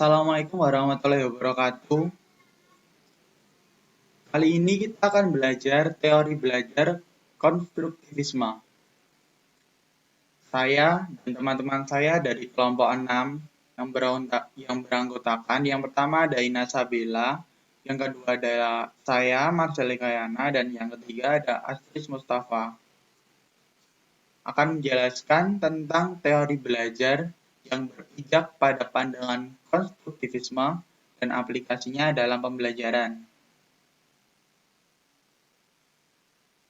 Assalamualaikum warahmatullahi wabarakatuh. Kali ini kita akan belajar teori belajar konstruktivisme. Saya dan teman-teman saya dari kelompok 6 yang beranggotakan, yang pertama ada Ina Sabila, yang kedua ada saya, Marceli Kayana, dan yang ketiga ada Asris Mustafa. Akan menjelaskan tentang teori belajar yang berpijak pada pandangan konstruktivisme dan aplikasinya dalam pembelajaran.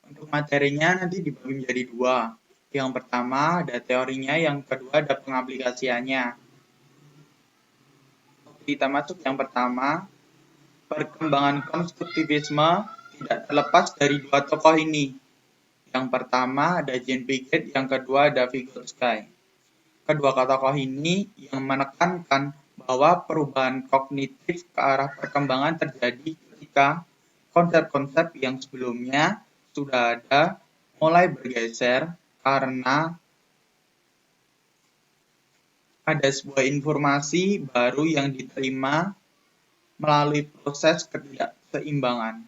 Untuk materinya nanti dibagi menjadi dua. Yang pertama ada teorinya, yang kedua ada pengaplikasiannya. Kita masuk yang pertama, perkembangan konstruktivisme tidak terlepas dari dua tokoh ini. Yang pertama ada Jean Piaget, yang kedua ada Vygotsky. Kedua tokoh ini yang menekankan bahwa perubahan kognitif ke arah perkembangan terjadi ketika konsep-konsep yang sebelumnya sudah ada mulai bergeser karena ada sebuah informasi baru yang diterima melalui proses ketidakseimbangan.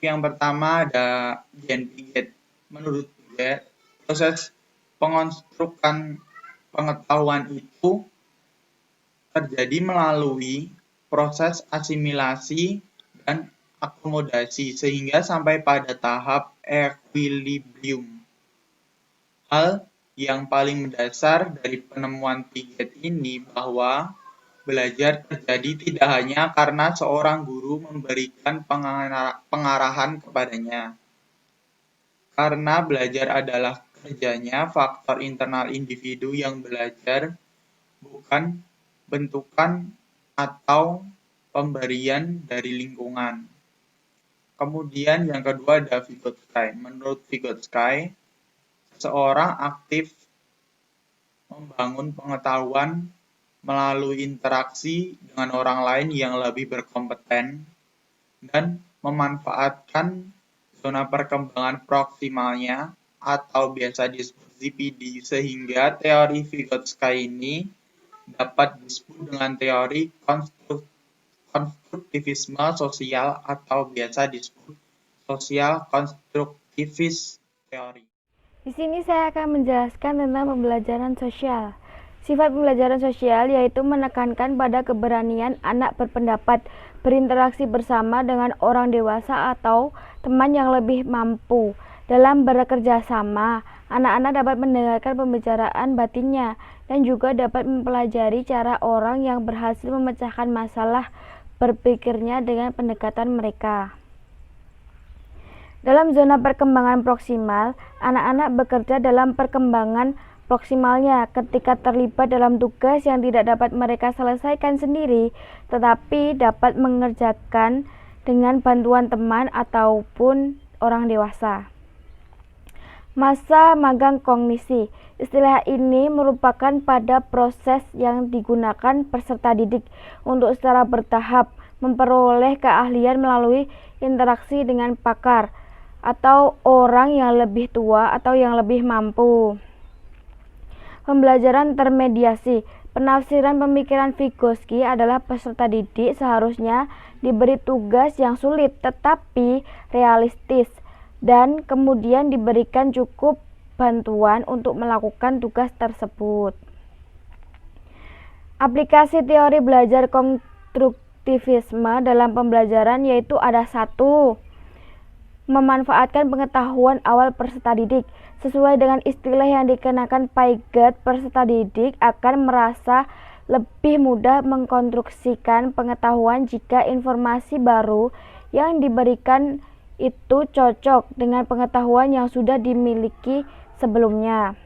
Yang pertama ada Jean Piaget. Menurut Piaget, proses pengonstrukan pengetahuan itu terjadi melalui proses asimilasi dan akomodasi sehingga sampai pada tahap equilibrium. Hal yang paling mendasar dari penemuan Piaget ini bahwa belajar terjadi tidak hanya karena seorang guru memberikan pengarahan kepadanya. Karena belajar adalah kerjanya faktor internal individu yang belajar, bukan bentukan atau pemberian dari lingkungan. Kemudian yang kedua ada Vygotsky. Menurut Vygotsky, seorang aktif membangun pengetahuan melalui interaksi dengan orang lain yang lebih berkompeten dan memanfaatkan zona perkembangan proksimalnya atau biasa disebut ZPD, sehingga teori Vygotsky ini dapat disebut dengan teori konstruktivisme sosial atau biasa disebut social constructivist theory. Di sini saya akan menjelaskan tentang pembelajaran sosial. Sifat pembelajaran sosial yaitu menekankan pada keberanian anak berpendapat, berinteraksi bersama dengan orang dewasa atau teman yang lebih mampu. Dalam bekerja sama, anak-anak dapat mendengarkan pembicaraan batinnya dan juga dapat mempelajari cara orang yang berhasil memecahkan masalah berpikirnya dengan pendekatan mereka. Dalam zona perkembangan proksimal, anak-anak bekerja dalam perkembangan proksimalnya ketika terlibat dalam tugas yang tidak dapat mereka selesaikan sendiri, tetapi dapat mengerjakan dengan bantuan teman ataupun orang dewasa. Masa magang kognisi. Istilah ini merupakan pada proses yang digunakan peserta didik untuk secara bertahap memperoleh keahlian melalui interaksi dengan pakar atau orang yang lebih tua atau yang lebih mampu. Pembelajaran termediasi. Penafsiran pemikiran Vygotsky adalah peserta didik seharusnya diberi tugas yang sulit tetapi realistis dan kemudian diberikan cukup bantuan untuk melakukan tugas tersebut. Aplikasi teori belajar konstruktivisme dalam pembelajaran yaitu ada 1. Memanfaatkan pengetahuan awal peserta didik. Sesuai dengan istilah yang dikenakan Piaget, peserta didik akan merasa lebih mudah mengkonstruksikan pengetahuan jika informasi baru yang diberikan itu cocok dengan pengetahuan yang sudah dimiliki sebelumnya.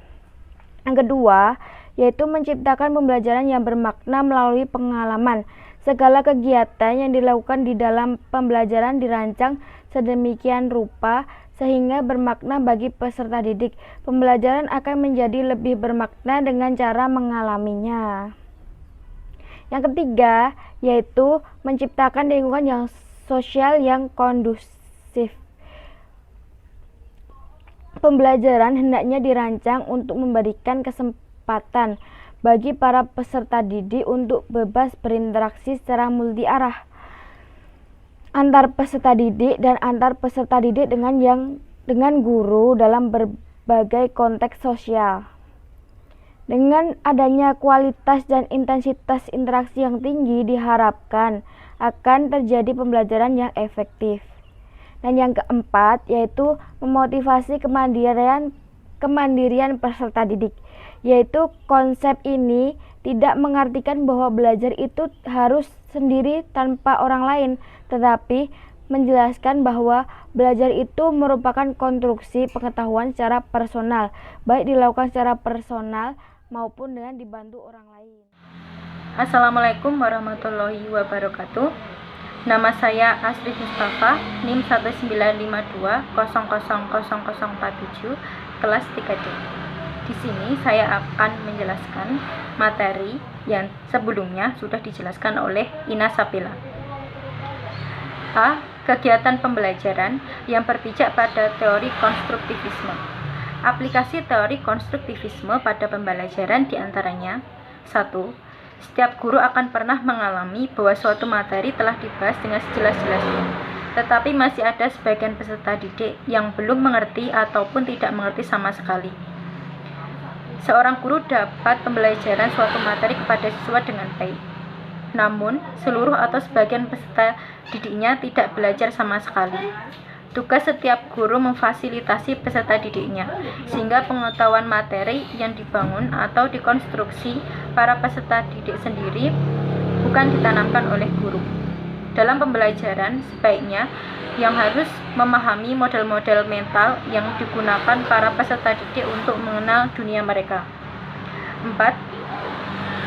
Yang kedua, yaitu menciptakan pembelajaran yang bermakna melalui pengalaman. Segala kegiatan yang dilakukan di dalam pembelajaran dirancang sedemikian rupa sehingga bermakna bagi peserta didik. Pembelajaran akan menjadi lebih bermakna dengan cara mengalaminya. Yang ketiga, yaitu menciptakan lingkungan yang sosial yang kondusif. Pembelajaran hendaknya dirancang untuk memberikan kesempatan bagi para peserta didik untuk bebas berinteraksi secara multi arah antar peserta didik dan antar peserta didik dengan guru dalam berbagai konteks sosial. Dengan adanya kualitas dan intensitas interaksi yang tinggi diharapkan akan terjadi pembelajaran yang efektif. Dan yang keempat yaitu memotivasi kemandirian peserta didik. Yaitu konsep ini tidak mengartikan bahwa belajar itu harus sendiri tanpa orang lain, tetapi menjelaskan bahwa belajar itu merupakan konstruksi pengetahuan secara personal, baik dilakukan secara personal maupun dengan dibantu orang lain. Assalamualaikum warahmatullahi wabarakatuh. Nama saya Asri Mustafa, NIM 1952000047, kelas 3D. Di sini saya akan menjelaskan materi yang sebelumnya sudah dijelaskan oleh Ina Sapila. A. Kegiatan pembelajaran yang berpijak pada teori konstruktivisme. Aplikasi teori konstruktivisme pada pembelajaran diantaranya: 1. Setiap guru akan pernah mengalami bahwa suatu materi telah dibahas dengan sejelas-jelasnya, tetapi masih ada sebagian peserta didik yang belum mengerti ataupun tidak mengerti sama sekali. Seorang guru dapat pembelajaran suatu materi kepada siswa dengan baik, namun seluruh atau sebagian peserta didiknya tidak belajar sama sekali. Tugas setiap guru memfasilitasi peserta didiknya, sehingga pengetahuan materi yang dibangun atau dikonstruksi para peserta didik sendiri bukan ditanamkan oleh guru. Dalam pembelajaran, sebaiknya yang harus memahami model-model mental yang digunakan para peserta didik untuk mengenal dunia mereka. 4.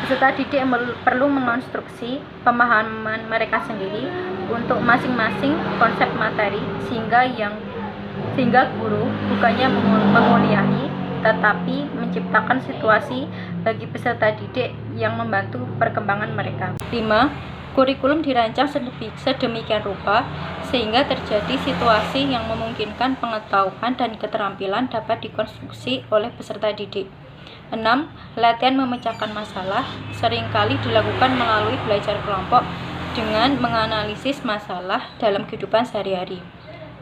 Peserta didik perlu mengonstruksi pemahaman mereka sendiri untuk masing-masing konsep materi, sehingga guru bukannya menguliahi tetapi menciptakan situasi bagi peserta didik yang membantu perkembangan mereka. 5. Kurikulum dirancang sedemikian rupa sehingga terjadi situasi yang memungkinkan pengetahuan dan keterampilan dapat dikonstruksi oleh peserta didik. 6. Latihan memecahkan masalah seringkali dilakukan melalui belajar kelompok dengan menganalisis masalah dalam kehidupan sehari-hari.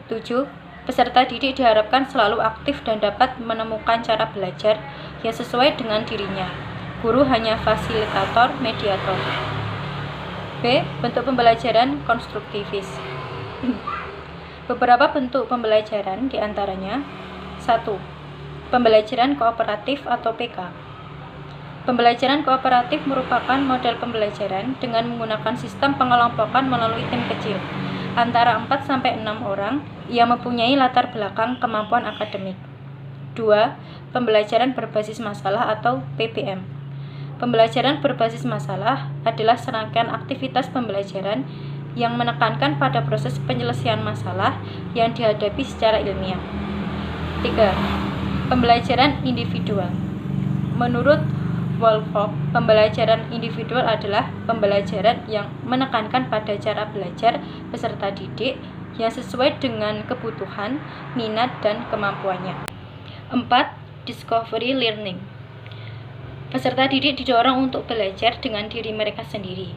7. Peserta didik diharapkan selalu aktif dan dapat menemukan cara belajar yang sesuai dengan dirinya. Guru hanya fasilitator, mediator. B. Bentuk pembelajaran konstruktivis. Beberapa bentuk pembelajaran diantaranya: 1. Pembelajaran kooperatif atau PK. Pembelajaran kooperatif merupakan model pembelajaran dengan menggunakan sistem pengelompokan melalui tim kecil, antara 4-6 orang yang mempunyai latar belakang kemampuan akademik. 2. Pembelajaran berbasis masalah atau PBM. Pembelajaran berbasis masalah adalah serangkaian aktivitas pembelajaran yang menekankan pada proses penyelesaian masalah yang dihadapi secara ilmiah. 3. Pembelajaran individual. Menurut Wolford, pembelajaran individual adalah pembelajaran yang menekankan pada cara belajar peserta didik yang sesuai dengan kebutuhan, minat, dan kemampuannya. 4. Discovery learning. Peserta didik didorong untuk belajar dengan diri mereka sendiri.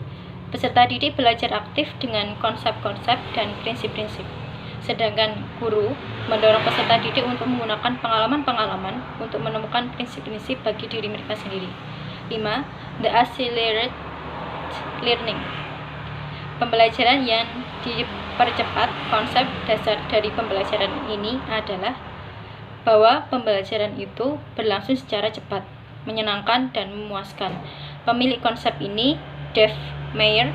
Peserta didik belajar aktif dengan konsep-konsep dan prinsip-prinsip, sedangkan guru mendorong peserta didik untuk menggunakan pengalaman-pengalaman untuk menemukan prinsip-prinsip bagi diri mereka sendiri. 5. The accelerated learning. Pembelajaran yang dipercepat. Konsep dasar dari pembelajaran ini adalah bahwa pembelajaran itu berlangsung secara cepat, menyenangkan, dan memuaskan. Pemilik konsep ini, Dave Meyer,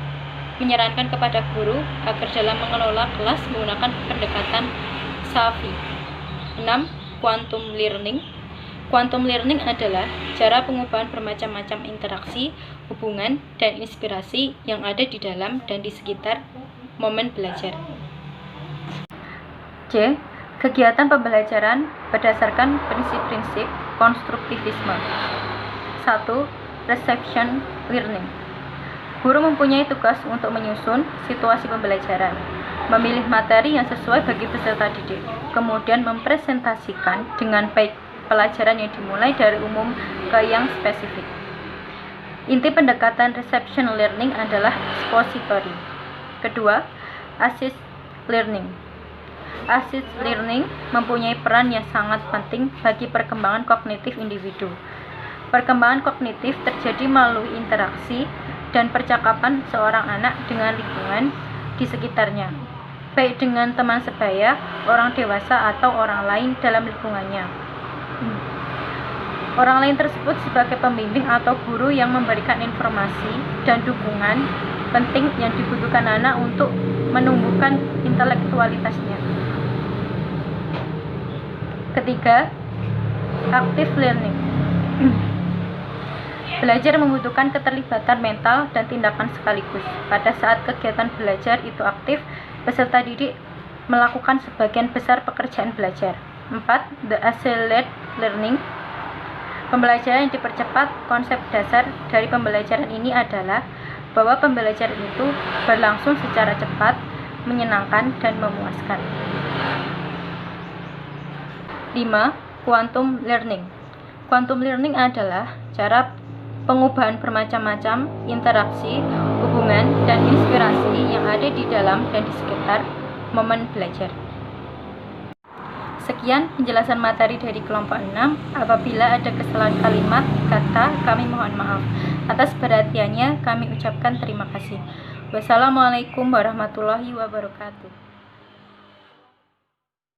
menyarankan kepada guru agar dalam mengelola kelas menggunakan pendekatan Safi. 6. Quantum learning. Quantum learning adalah cara pengubahan bermacam-macam interaksi, hubungan, dan inspirasi yang ada di dalam dan di sekitar momen belajar. C. Kegiatan pembelajaran berdasarkan prinsip-prinsip konstruktivisme. 1. Reception learning. Guru mempunyai tugas untuk menyusun situasi pembelajaran, memilih materi yang sesuai bagi peserta didik, kemudian mempresentasikan dengan baik pelajaran yang dimulai dari umum ke yang spesifik. Inti pendekatan reception learning adalah expository. Kedua, assist learning. Assist learning mempunyai peran yang sangat penting bagi perkembangan kognitif individu. Perkembangan kognitif terjadi melalui interaksi dan percakapan seorang anak dengan lingkungan di sekitarnya, baik dengan teman sebaya, orang dewasa, atau orang lain dalam lingkungannya. Orang lain tersebut sebagai pembimbing atau guru yang memberikan informasi dan dukungan penting yang dibutuhkan anak untuk menumbuhkan intelektualitasnya. Ketiga, active learning. Belajar membutuhkan keterlibatan mental dan tindakan sekaligus. Pada saat kegiatan belajar itu aktif, peserta didik melakukan sebagian besar pekerjaan belajar. 4. The accelerate learning. Pembelajaran yang dipercepat. Konsep dasar dari pembelajaran ini adalah bahwa pembelajaran itu berlangsung secara cepat, menyenangkan, dan memuaskan. 5. Quantum learning. Quantum learning adalah cara pengubahan bermacam-macam interaksi, hubungan, dan inspirasi yang ada di dalam dan di sekitar momen belajar. Sekian penjelasan materi dari kelompok 6. Apabila ada kesalahan kalimat, kata, kami mohon maaf. Atas perhatiannya kami ucapkan terima kasih. Wassalamualaikum warahmatullahi wabarakatuh.